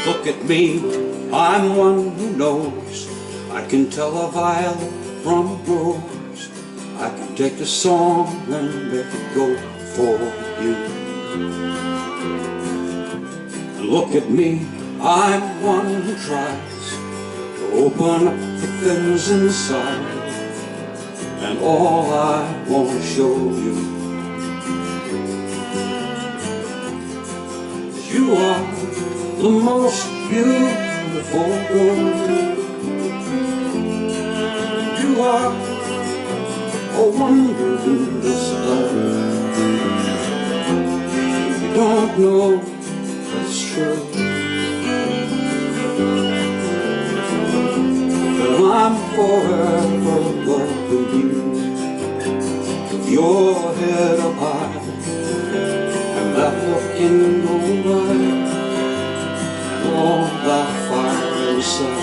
Look at me, I'm one who knows. I can tell a violet from a rose. I can take a song and make it go for you. And look at me, I'm one who tries to open up the things inside. And all I want to show you is you are the most beautiful girl. You are a wonder in display. You don't know it's true, but I'm forever loving you. With your head up high and that look in your eye, all that fire inside.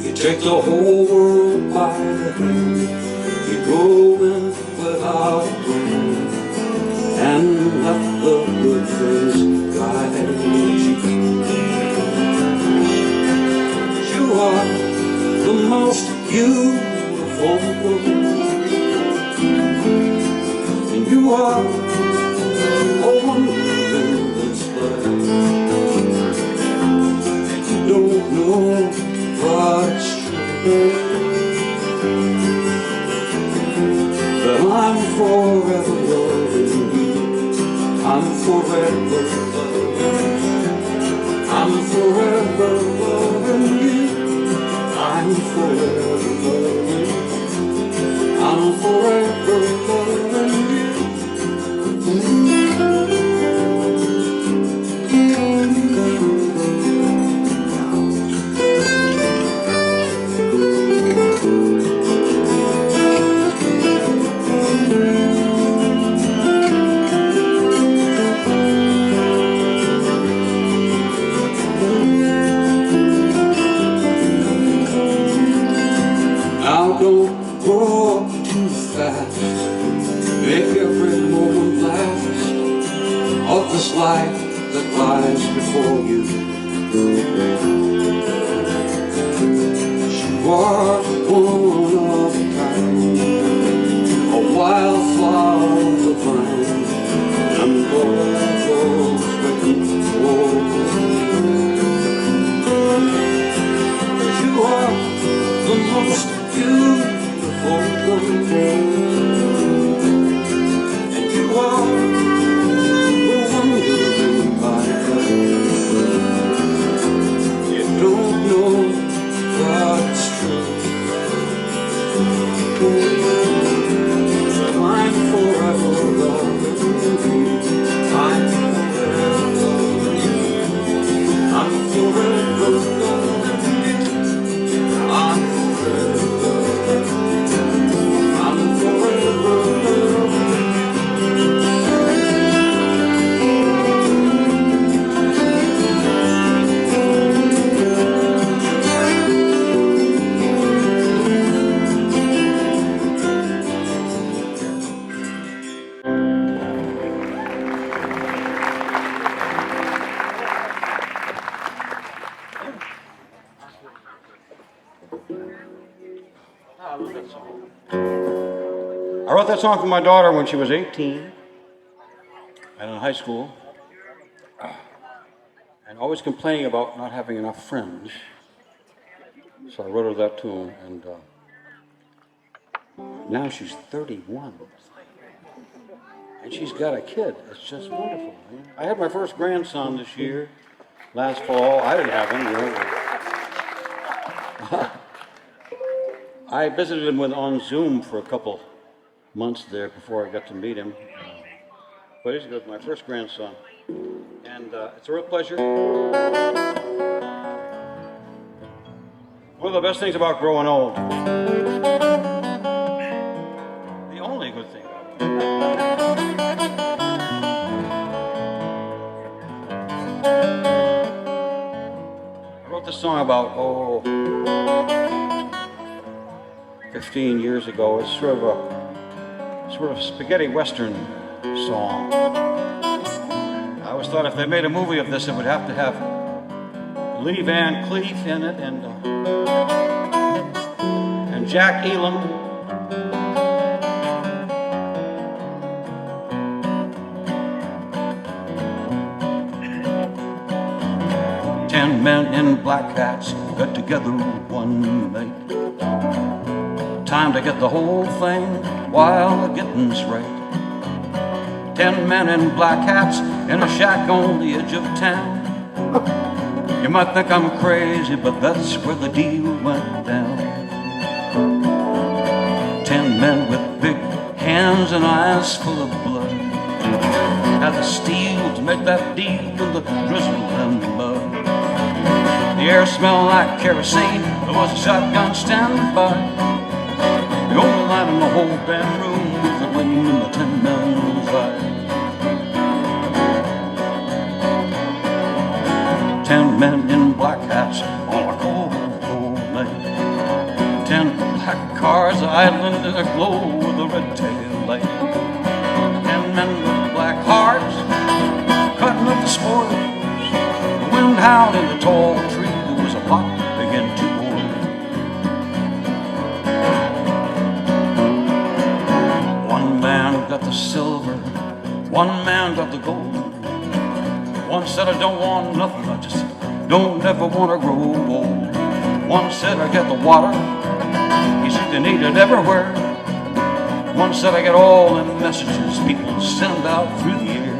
You take the whole world by the hand. You go in without a plan and let the good things guide you. You are the most beautiful girl, and you are a wonder in display. And you don't know what's true, but I'm forever loving you. I'm forever loving you. I'm forever loving you. I'm forever loving you. I'm forever loving you. Now don't grow up too fast. Make every moment last of this life that lies before you. You are one of a kind, a wildflower of the vine, and forever's waiting for you. You are the most beautiful girl, and you are the wonder in my life. You don't know what's true, but I'm forever loving you. I'm forever loving you. I'm forever loving you. I'm forever loving you. I'm forever loving you. I wrote that song for my daughter when she was 18 and in high school, and always complaining about not having enough friends. So I wrote her that tune, and now she's 31, and she's got a kid. It's just wonderful, man. I had my first grandson this year, last fall. I didn't have him, you know. I visited him on Zoom for a couple months there before I got to meet him. But he's good, my first grandson. And it's a real pleasure. One of the best things about growing old, the only good thing about it, song about, 15 years ago. It's sort of a spaghetti western song. I always thought if they made a movie of this, it would have to have Lee Van Cleef in it and Jack Elam. 10 men in black hats got together one night. Time to get the whole thing while the getting's right. 10 men in black hats in a shack on the edge of town. You might think I'm crazy, but that's where the deal went down. 10 men with big hands and eyes full of blood had the steel to make that deal in the drizzle and the mud. The air smelled like kerosene, there was a shotgun standing by. The only light in the whole damn room was the gleam in the 10 men's eye. 10 men in black hats on a cold, cold night. 10 black cars idling in a glow with a red tail light. 10 men with black hearts cutting up the spoils. The wind howled in the tall tree. There was a pot begin to boil. One man got the silver, one man got the gold. One said, I don't want nothing, I just don't ever want to grow old. One said, I get the water, he said they need it everywhere. One said, I get all the messages people send out through the air.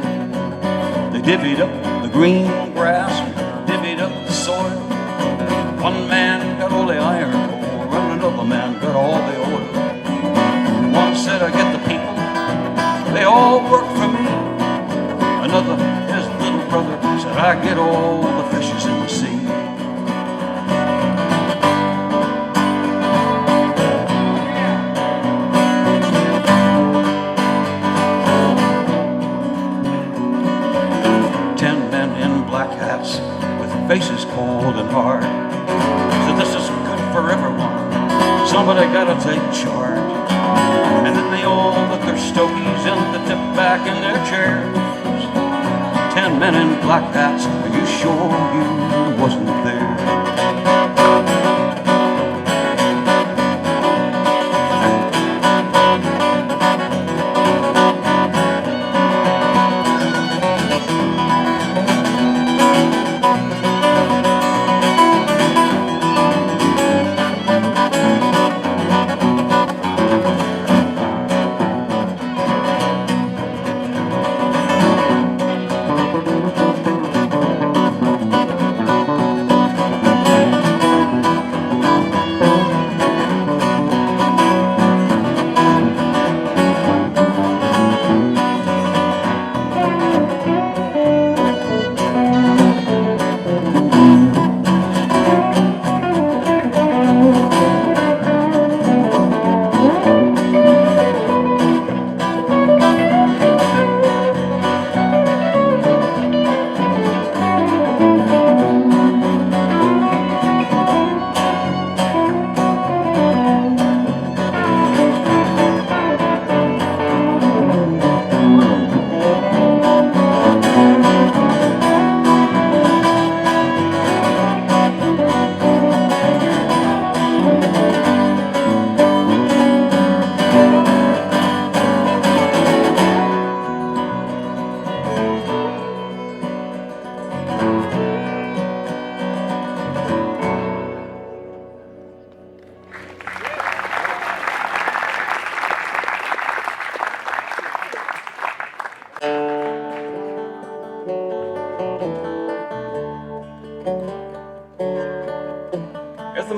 They divvied up the green grass, divvied up the soil. One man got all the iron ore, and another man got all the oil. One said, I get the people, they all work for me. Another, his little brother, said, I get all the fishes in the sea. With faces cold and hard. So this is good for everyone. Somebody gotta take charge. And then they all put their stogies in the tip back in their chairs. 10 men in black hats, are you sure you wasn't there?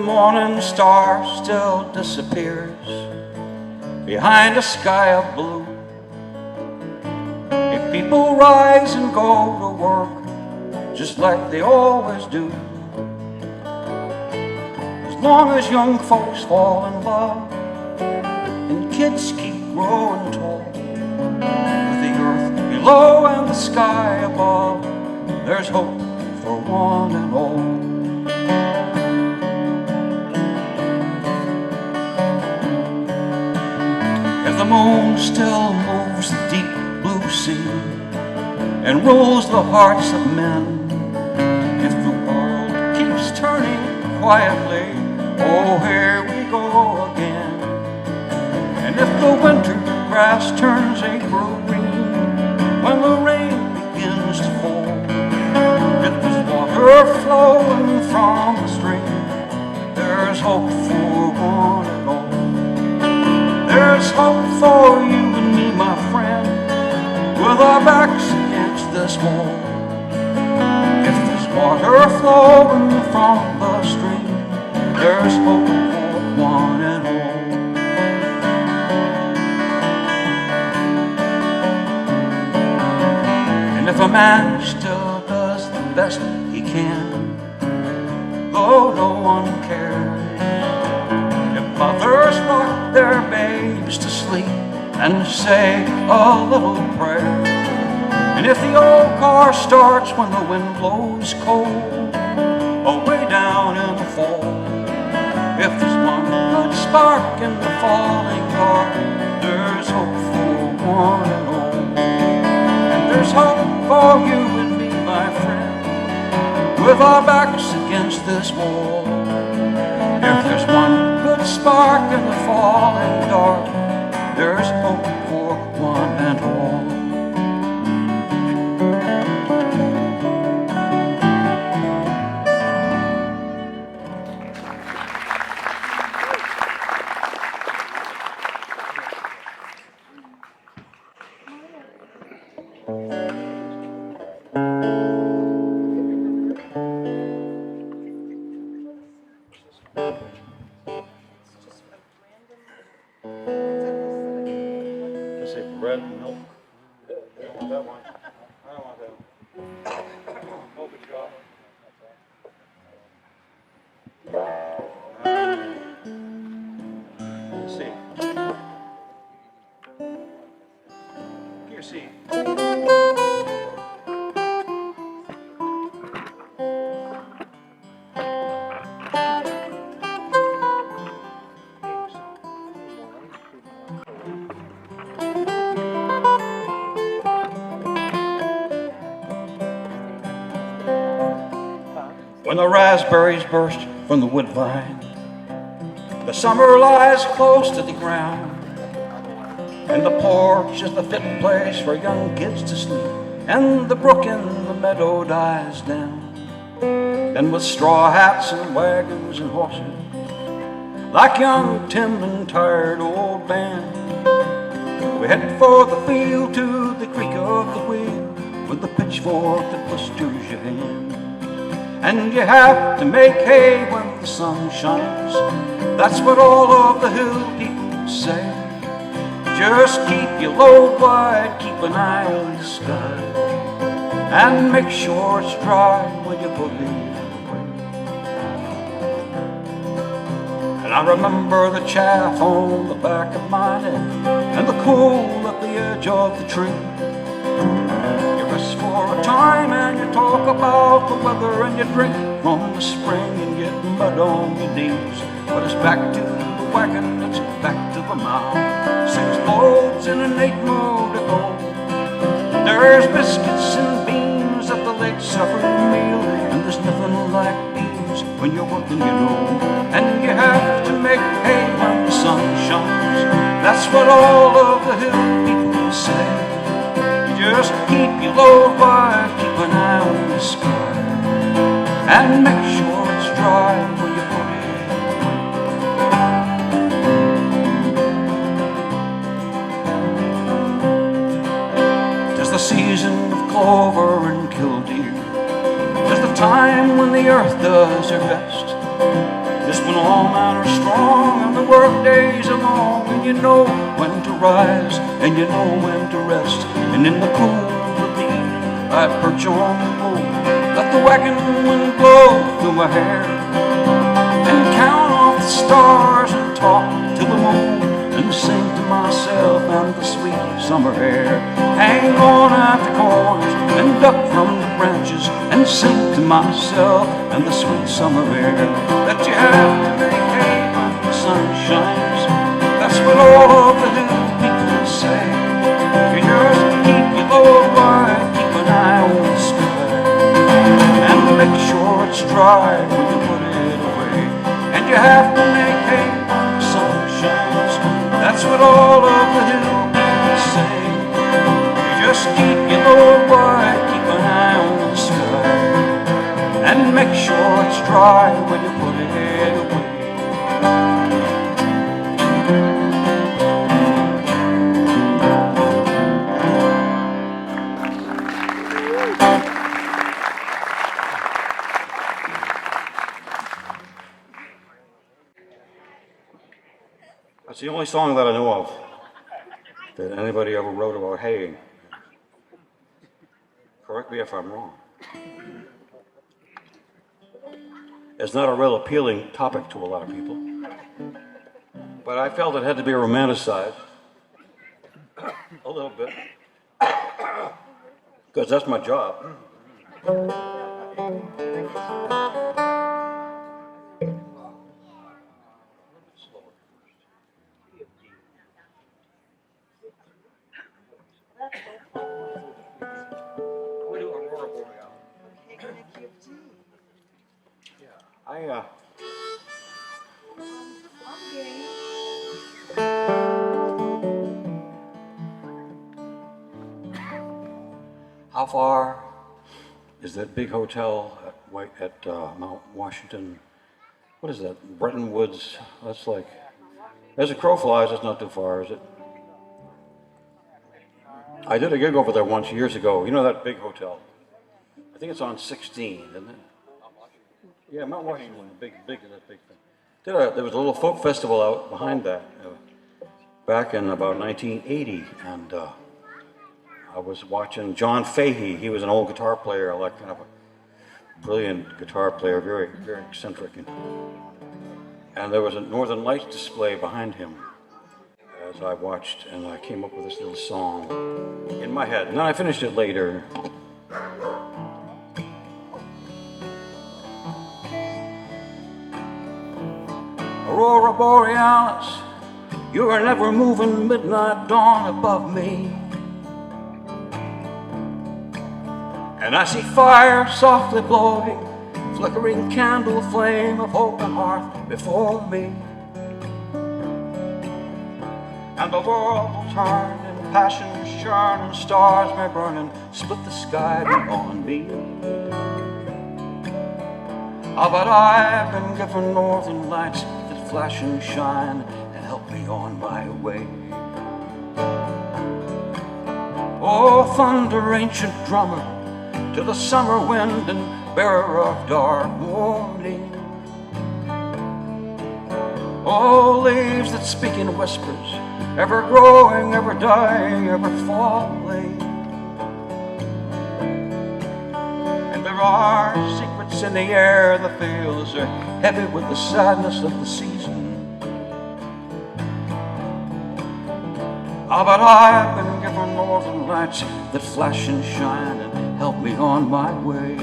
Morning star still disappears behind a sky of blue. If people rise and go to work just like they always do, as long as young folks fall in love and kids keep growing tall, with the earth below and the sky above, there's hope for one and all. moon still moves the deep blue sea and rules the hearts of men. If the world keeps turning quietly, oh, here we go again. And if the winter grass turns April green when the rain begins to fall, if there's water flowing from the stream, there's hope for one and all. There's hope for you and me, my friend, with our backs against this wall. If there's water flowing from the stream, there's hope for one and all. And if a man still does the best he can, though no one cares, if mothers rock their babes to sleep and say a little prayer, and if the old car starts when the wind blows cold away down in the fall, if there's one good spark in the falling dark, there's hope for one and all. And there's hope for you and me, my friend, with our backs against this wall. If there's one good spark in the falling dark, there's hope for one and all. Just say bread and milk. I don't want that one. I don't want that one. Milk and chocolate. Let's see. Get your seat. When the raspberries burst from the woodbine, the summer lies close to the ground, and the porch is the fit place for young kids to sleep, and the brook in the meadow dies down. Then with straw hats and wagons and horses, like young Tim and tired old Ben, we head for the field to the creak of the wheel, with the pitchfork that blisters your hand. And you have to make hay when the sun shines, that's what all of the hill people say. Just keep your load wide, keep an eye on the sky, and make sure it's dry when you put it away. And I remember the chaff on the back of my neck, and the cool at the edge of the tree. For a time and you talk about the weather, and you drink from the spring and get mud on your knees. But it's back to the wagon, it's back to the mound, 6 loads and an 8 more to go. There's biscuits and beans at the late supper meal, and there's nothing like these when you're working, you know. And you have to make hay when the sun shines, that's what all of the hill people say. Just keep your load wide, keep an eye on the sky, and make sure it's dry when you put it away. 'Tis the season of clover and killdeer, 'tis the time when the earth does her best. Just when all men are strong and the work days are long, and you know when to rise and you know when to rest. And in the cool of the evening I perch on the pole, let the wagon wind blow through my hair, and count off the stars and talk to the moon, and sing to myself and the sweet summer air. Hang on at the corners and duck from the branches, and sing to myself and the sweet summer air. That you have to make hay when the sun shines, that's what all of the hill people say. You just keep your load wide, keep an eye on the sky, and make sure it's dry when you put it away. And you have to make hay when the sun shines. That's what all of the hill people say. You just keep your load wide, keep an eye on the sky, and make sure it's dry when you put it away. That's the only song that I know of that anybody ever wrote about haying. Correct me if I'm wrong. It's not a real appealing topic to a lot of people, but I felt it had to be romanticized a little bit because that's my job. We do Aurora Borealis. Yeah, How far is that big hotel at Mount Washington? What is that? Bretton Woods? That's like, as a crow flies, that's not too far, is it? I did a gig over there once years ago. You know that big hotel? I think it's on 16, isn't it? Yeah, Mount Washington, that big thing. There was a little folk festival out behind that back in about 1980, and I was watching John Fahey. He was an old guitar player, like kind of a brilliant guitar player, very, very eccentric. And there was a Northern Lights display behind him as I watched, and I came up with this little song in my head. And then I finished it later. Aurora Borealis, you are never moving midnight dawn above me. And I see fire softly glowing, flickering candle flame of hope and hearth before me. And the world will turn and passions churn and stars may burn and split the sky beyond me. Ah, but I've been given northern lights that flash and shine and help me on my way. Oh, thunder, ancient drummer, to the summer wind and bearer of dark morning. Oh, leaves that speak in whispers, ever growing, ever dying, ever falling. And there are secrets in the air, the fields are heavy with the sadness of the season. Ah, but I've been given northern lights that flash and shine and help me on my way.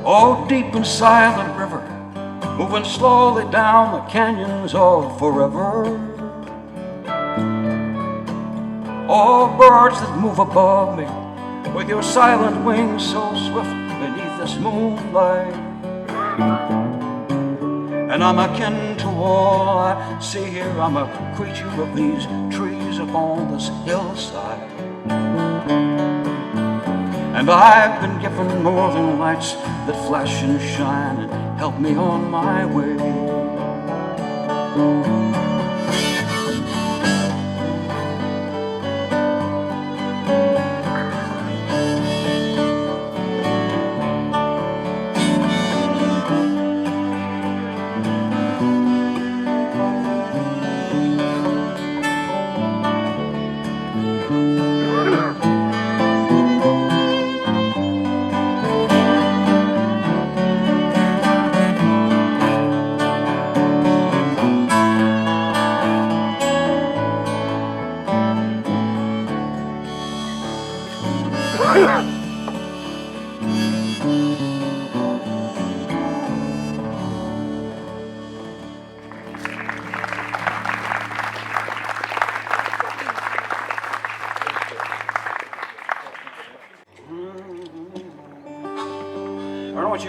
Oh, deep and silent river, moving slowly down the canyons of forever. Oh, birds that move above me with your silent wings so swift beneath this moonlight. And I'm akin to all I see here, I'm a creature of these trees upon this hillside. And I've been given northern lights that flash and shine and help me on my way.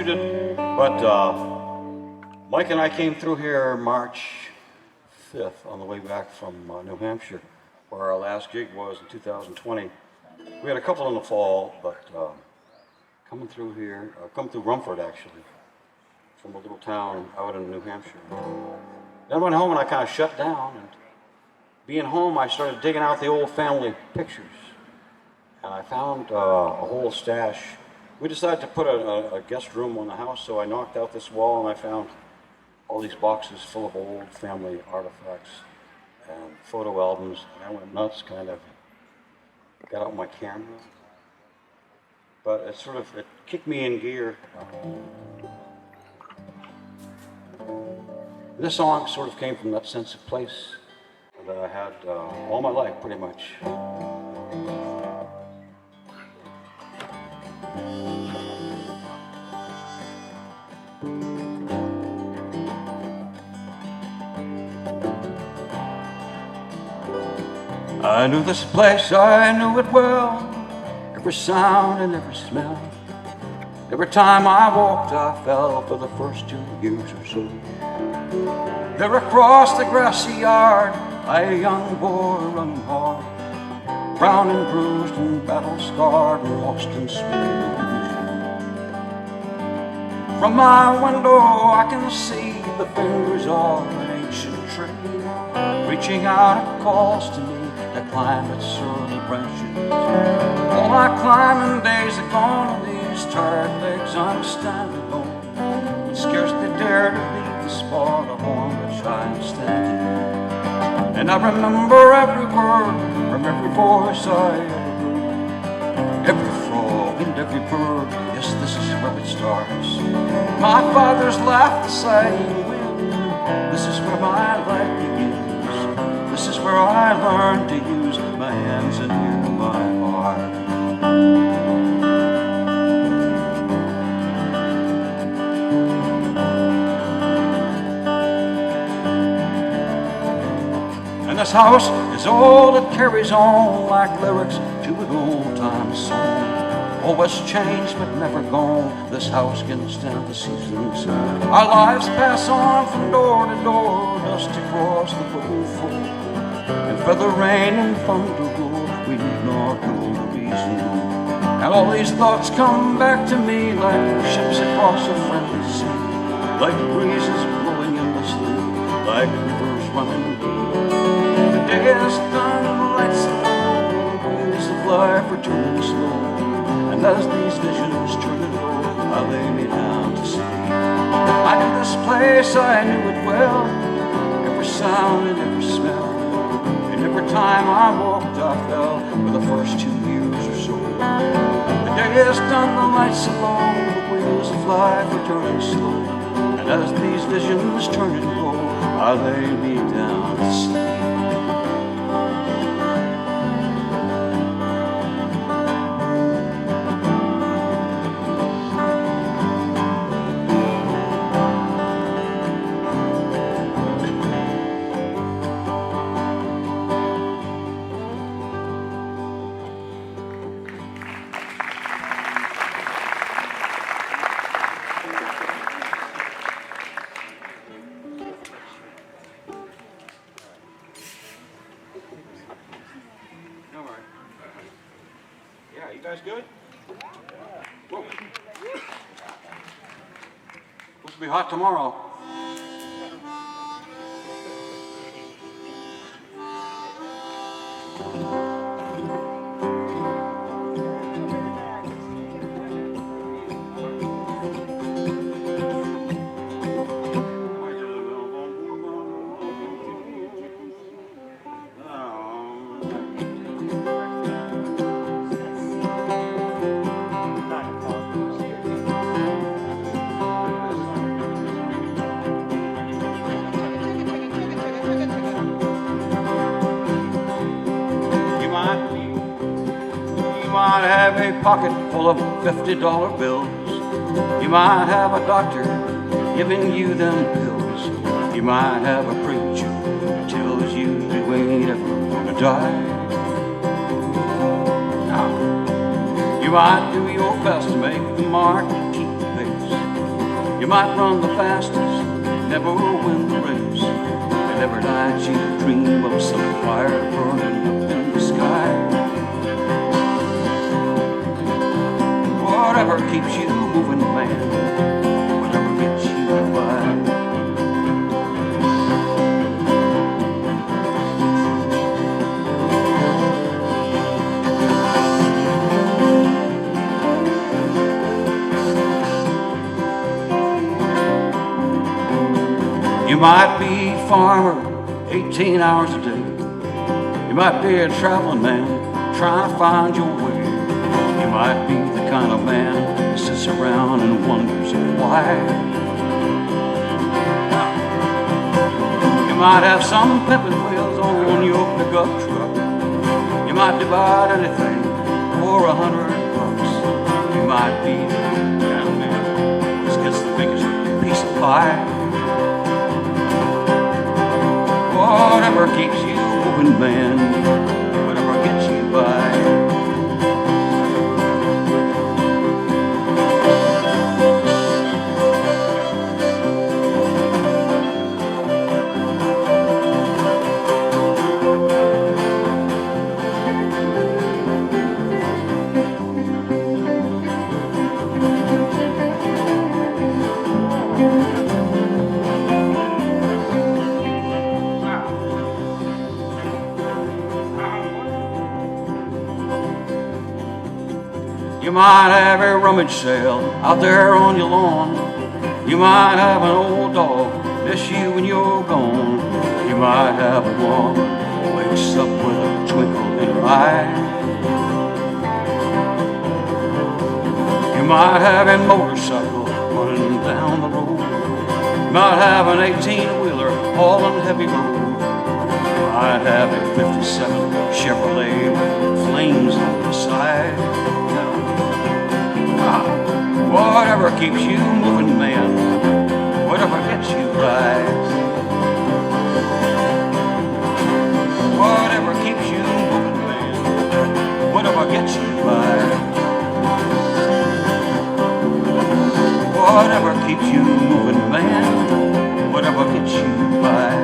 did. But Mike and I came through here March 5th on the way back from New Hampshire, where our last gig was in 2020. We had a couple in the fall, but coming through here, coming through Rumford actually, from a little town out in New Hampshire. Then I went home and I kind of shut down, and being home I started digging out the old family pictures, and I found a whole stash. We decided to put a guest room on the house, so I knocked out this wall and I found all these boxes full of old family artifacts and photo albums, and I went nuts, kind of got out my camera. But it kicked me in gear. This song sort of came from that sense of place that I had all my life, pretty much. I knew this place, I knew it well, every sound and every smell. Every time I walked, I fell for the first 2 years or so. There across the grassy yard, a young boy running hard, brown and bruised and battle-scarred and lost in sweet. From my window I can see the fingers of an ancient tree, reaching out it calls to me to climb its early branches. All my climbing days are gone, and these tired legs I'm standing on, but scarcely dare to leave the spot upon which I am standing. And I remember every word from every voice I ever heard, every frog and every bird. Yes, this is where it starts. My father's laugh, the sighing wind. This is where my life begins. This is where I learned to use my hands and hear my heart. And this house is all that carries on like lyrics to an old-time song. Always changed but never gone. This house can stand the seasons. Our lives pass on from door to door, dust across the cold floor. And feather rain and thunder roar, we need not know the reason. And all these thoughts come back to me like ships across a friendly sea, like breezes blowing endlessly, like rivers running deep. The day is done, the lights are low, the wheels of life are turning slow. And as these visions turn and go, I lay me down to sleep. I knew this place, I knew it well, every sound and every smell. And every time I walked, I fell for the first 2 years or so. The day is done, the lights are low, the wheels of life are turning slow. And as these visions turn and go, I lay me down to sleep. You guys good? Whoa. Supposed to be hot tomorrow. Have a pocket full of $50 bills. You might have a doctor giving you them pills. You might have a preacher who tells you you ain't ever gonna die. Now, you might do your best to make the mark and keep the pace. You might run the fastest, never win the race, and every night you dream of some fire burning up in the sky. Whatever keeps you moving, man, whatever gets you by. You might be a farmer 18 hours a day. You might be a traveling man trying to find your way. You might be the kind of man that sits around and wonders why. You might have some pimping wheels on your pickup truck. You might divide anything for $100. You might be the kind of man who just gets the biggest piece of pie. Whatever keeps you moving, man, whatever gets you by. You might have a rummage sale out there on your lawn. You might have an old dog miss you when you're gone. You might have a woman wakes up with a twinkle in her eye. You might have a motorcycle running down the road. You might have an 18-wheeler hauling heavy load. You might have a 57 Chevrolet with flames on the side. Whatever keeps you moving, man, whatever gets you by. Whatever keeps you moving, man, whatever gets you by. Whatever keeps you moving, man, whatever gets you by.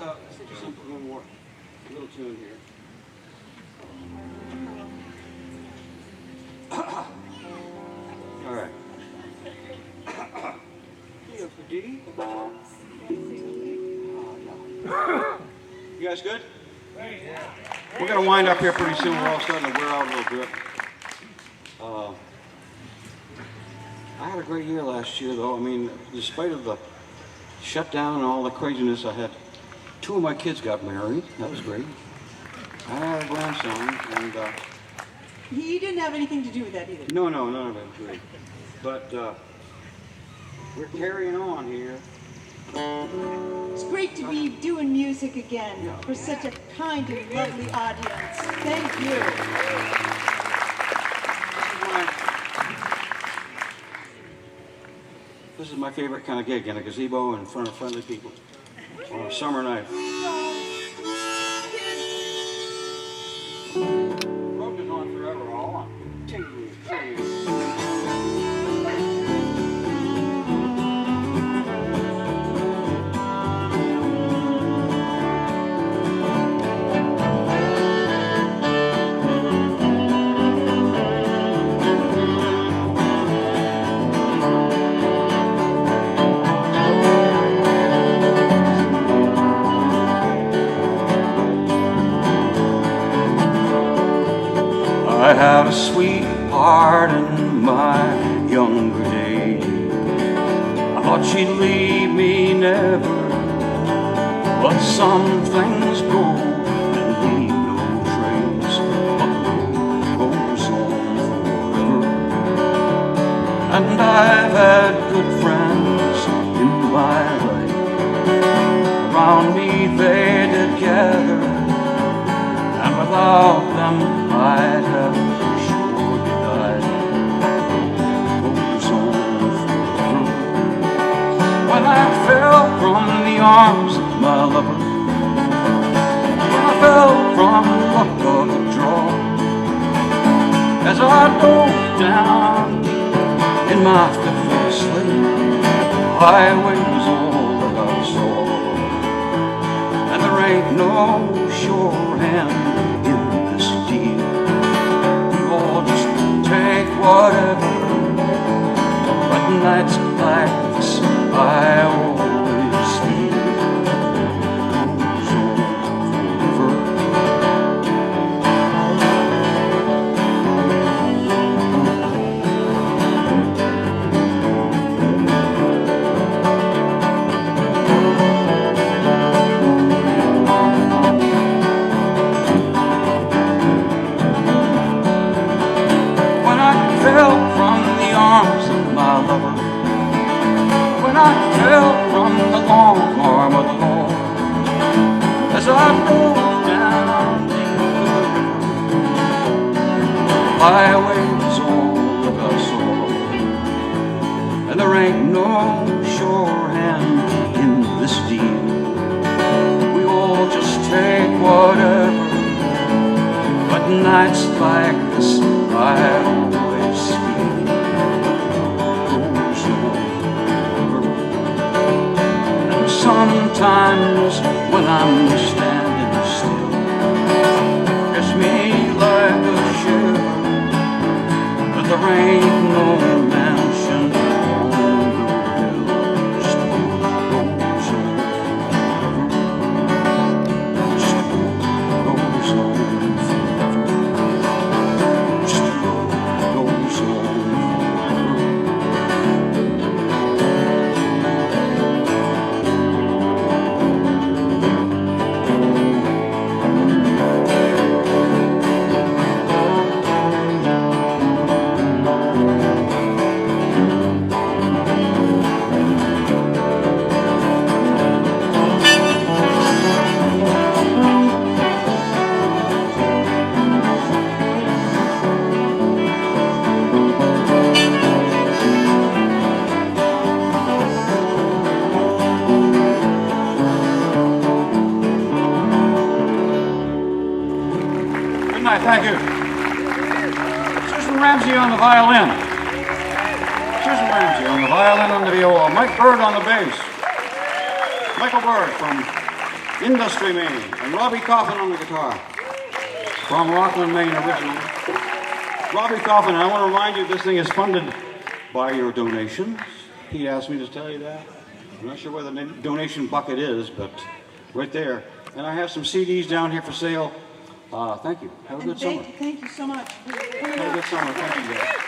Let's do something, one more little tune here. All right. Here for D. You guys good? We're going to wind up here pretty soon. We're all starting to wear out a little bit. I had a great year last year, though. I mean, despite of the shutdown and all the craziness I had, 2 of my kids got married. That was great. I had a grandson, and he didn't have anything to do with that either. no, none of it was great. But we're carrying on here. It's great to be doing music again for such a kind and lovely audience. Thank you. This is my favorite kind of gig, in a gazebo in front of friendly people on a summer night. Road is on forever, all on. forever, but some things go and leave no trace, but love goes on forever. And I've had good friends in my life, around me they did gather, and without them I'd have surely died. Goes on forever. When I fell from the arms of my lover, when I fell from the luck of the draw, as I dove down in my fitful sleep, highway was all that I saw, and there ain't no sure hand in this deal. We all just take whatever, but nights like this I always feel goes on forever. When I fell from the arms of my lover, when I fell from the long arm of the law, as I drove down the river, highways all that I saw, and there ain't no sure hand in this deal. We all just take whatever, but nights like this I always feel goes on. Sometimes when I'm standing still, it's me like a shiver, but there ain't no mansion on the hill. Still goes on forever. Still goes on forever. Still goes on forever. Thank you. Susan Ramsey on the violin. Susan Ramsey on the violin and the viola. Mike Bird on the bass. Michael Bird from Industry, Maine. And Robbie Coffin on the guitar. From Rockland, Maine originally. Robbie Coffin, I want to remind you this thing is funded by your donations. He asked me to tell you that. I'm not sure where the donation bucket is, but right there. And I have some CDs down here for sale. Thank you. Have a good summer. Thank you so much. Have a good summer. Thank you, guys.